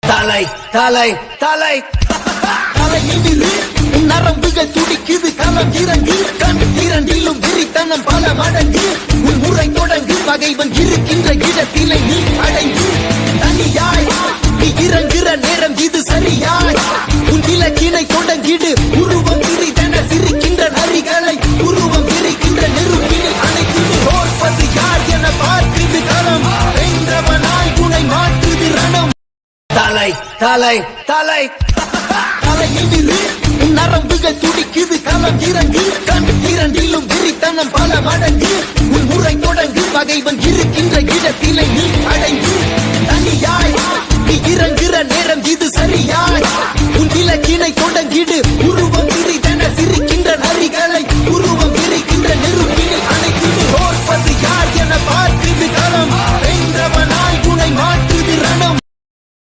தலை தலை தலை தலையினிலே நரம்புகள் துடிக்குது களம் இறங்கு கண் இரண்டிலும் விரித்தனம் பல மடங்கு உன் முறை தொடங்கு பகைவன் இருக்கின்ற இடத்திலே நீ அடைந்து தனியாய் நீ இறங்குற நேரம் இது சரியாய் உன் இலக்கினை தொடங்கிடு உருவம் சிறிதென சிரிக்கின்ற நரிகளை உருவம் விரிக்கின்ற நெருப்பினை அணைத்து தோற்பது யார் என பார்க்குது களம் வென்றவனாய் உனை மாற்றுது ரணம் தலை தலை தலை தலையினிலே நரம்புகள் துடிக்குது களம் இறங்கு கண் இரண்டிலும் விரித்தனம் பல மடங்கு உன் முறை தொடங்கு பகைவன் இருக்கின்ற இடத்திலே நீ அடைந்து தனியாய்